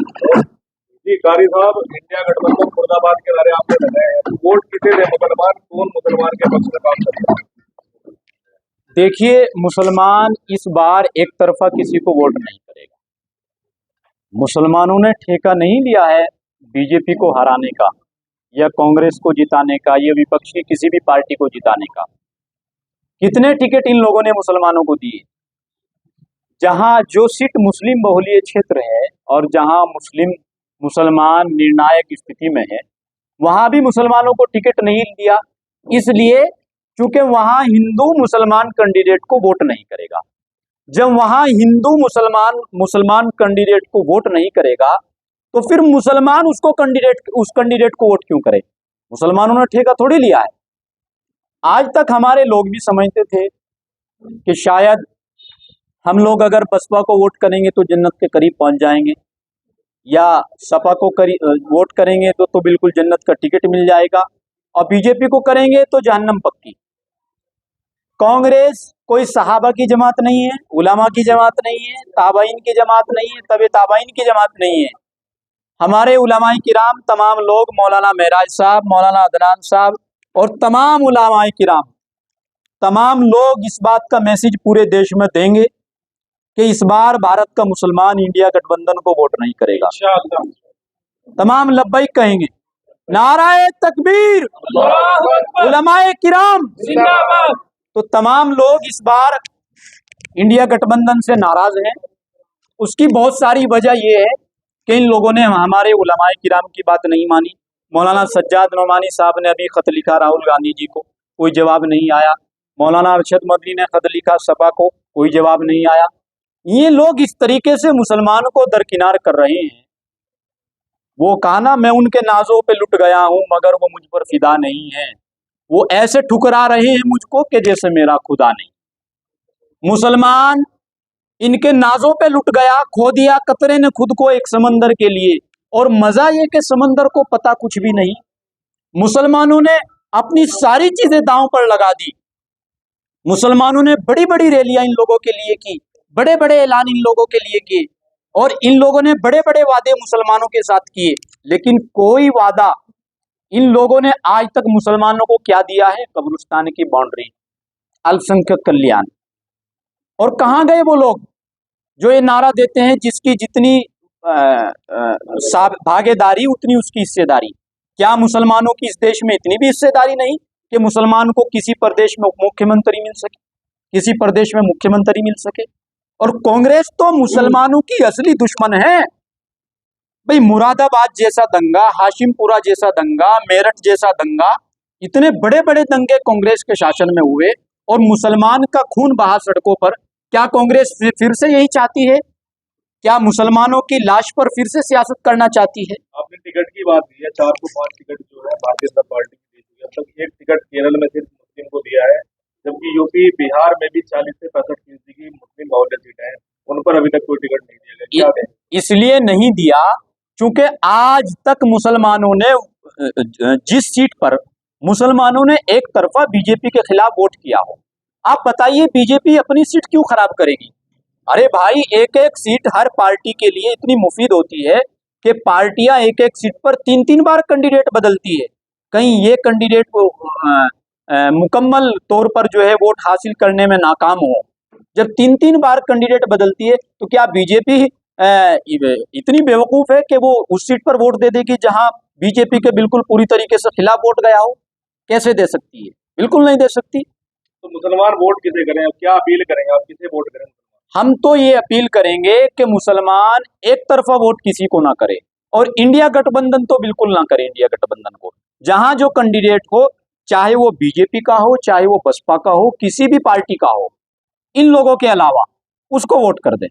जी कारी साहब, इंडिया गठबंधन मुर्दाबाद के नारे आपने लगाए हैं, वोट किसे दे मुसलमान, कौन मुसलमान के पक्ष में काम करेगा? देखिए, मुसलमान इस बार एक तरफा किसी को वोट नहीं करेगा। मुसलमानों ने ठेका नहीं लिया है बीजेपी को हराने का या कांग्रेस को जिताने का या विपक्षी किसी भी पार्टी को जिताने का। कितने टिकट इन लोगों ने मुसलमानों को दिए? जहां जो सीट मुस्लिम बहुलीय क्षेत्र है और जहां मुसलमान निर्णायक स्थिति में है, वहां भी मुसलमानों को टिकट नहीं दिया, इसलिए क्योंकि वहां हिंदू मुसलमान कैंडिडेट को वोट नहीं करेगा। जब वहां हिंदू मुसलमान कैंडिडेट को वोट नहीं करेगा तो फिर मुसलमान उस कैंडिडेट को वोट क्यों करे? मुसलमानों ने ठेका थोड़ी लिया है। आज तक हमारे लोग भी समझते थे कि शायद हम लोग अगर बसपा को वोट करेंगे तो जन्नत के करीब पहुंच जाएंगे, या सपा को वोट करेंगे तो बिल्कुल जन्नत का टिकट मिल जाएगा, और बीजेपी को करेंगे तो जहन्नम पक्की। कांग्रेस कोई सहाबा की जमात नहीं है, उलमा की जमात नहीं है, ताबाइन की जमात नहीं है, तबे ताबाइन की जमात नहीं है। हमारे उलमाए किराम तमाम लोग, मौलाना महराज साहब, मौलाना अदनान साहब और तमाम उलमाए किराम, तमाम लोग इस बात का मैसेज पूरे देश में देंगे कि इस बार भारत का मुसलमान इंडिया गठबंधन को वोट नहीं करेगा। तमाम लब्बैक कहेंगे, नाराए तकबीर, उलमाए किराम जिंदाबाद। तो तमाम लोग इस बार इंडिया गठबंधन से नाराज हैं। उसकी बहुत सारी वजह यह है कि इन लोगों ने हमारे उलमाए किराम की बात नहीं मानी। मौलाना सज्जाद नोमानी साहब ने अभी खत लिखा राहुल गांधी जी को, कोई जवाब नहीं आया। मौलाना अरशद मदनी ने खत लिखा सपा को, कोई जवाब नहीं आया। ये लोग इस तरीके से मुसलमानों को दरकिनार कर रहे हैं। वो कहा ना, मैं उनके नाजों पे लुट गया हूं मगर वो मुझ पर फिदा नहीं है। वो ऐसे ठुकरा रहे हैं मुझको कि जैसे मेरा खुदा नहीं। मुसलमान इनके नाजों पे लुट गया, खो दिया कतरे ने खुद को एक समंदर के लिए, और मजा ये कि समंदर को पता कुछ भी नहीं। मुसलमानों ने अपनी सारी चीजें दांव पर लगा दी। मुसलमानों ने बड़ी बड़ी रैलियां इन लोगों के लिए की, बड़े बड़े ऐलान इन लोगों के लिए किए, और इन लोगों ने बड़े बड़े वादे मुसलमानों के साथ किए, लेकिन कोई वादा इन लोगों ने आज तक मुसलमानों को क्या दिया है? कब्रिस्तान की बाउंड्री, अल्पसंख्यक कल्याण। और कहां गए वो लोग जो ये नारा देते हैं जिसकी जितनी भागीदारी उतनी उसकी हिस्सेदारी? क्या मुसलमानों की इस देश में इतनी भी हिस्सेदारी नहीं कि मुसलमान को किसी प्रदेश में उप मुख्यमंत्री मिल सके, किसी प्रदेश में मुख्यमंत्री मिल सके? और कांग्रेस तो मुसलमानों की असली दुश्मन है भाई। मुरादाबाद जैसा दंगा, हाशिमपुरा जैसा दंगा, मेरठ जैसा दंगा, इतने बड़े बड़े दंगे कांग्रेस के शासन में हुए और मुसलमान का खून बहा सड़कों पर। क्या कांग्रेस फिर से यही चाहती है? क्या मुसलमानों की लाश पर फिर से सियासत करना चाहती है? आपने टिकट की बात की है, 4 से 5 टिकट जो है भारतीय जनता पार्टी की दी हुई है। अब तक एक टिकट केरल में सिर्फ मुस्लिम को दिया है, जबकि यूपी बिहार में भी 40 से 65% की मुस्लिम बहुल्य सीटें हैं, उन पर अभी तक कोई टिकट नहीं दिया गया। क्या कहें? इसलिए नहीं दिया क्योंकि आज तक मुसलमानों ने जिस सीट पर मुसलमानों ने एक तरफा बीजेपी के खिलाफ वोट किया हो, आप बताइए बीजेपी अपनी सीट क्यों खराब करेगी? अरे भाई, एक एक सीट हर पार्टी के लिए इतनी मुफीद होती है कि पार्टियां एक एक सीट पर 3-3 बार कैंडिडेट बदलती है। कहीं ये कैंडिडेट को मुकम्मल तौर पर जो है वोट हासिल करने में नाकाम हो। जब 3-3 बार कैंडिडेट बदलती है तो क्या बीजेपी इतनी बेवकूफ है कि वो उस सीट पर वोट दे देगी जहां बीजेपी के बिल्कुल पूरी तरीके से खिलाफ वोट गया हो? कैसे दे सकती है? बिल्कुल नहीं दे सकती। तो मुसलमान वोट किसे करें? अब क्या अपील करेंगे आप, किसे वोट करें? हम तो ये अपील करेंगे कि मुसलमान एक तरफा वोट किसी को ना करे, और इंडिया गठबंधन तो बिल्कुल ना करे। इंडिया गठबंधन को जहां जो कैंडिडेट हो, चाहे वो बीजेपी का हो, चाहे वो बसपा का हो, किसी भी पार्टी का हो, इन लोगों के अलावा उसको वोट कर दें।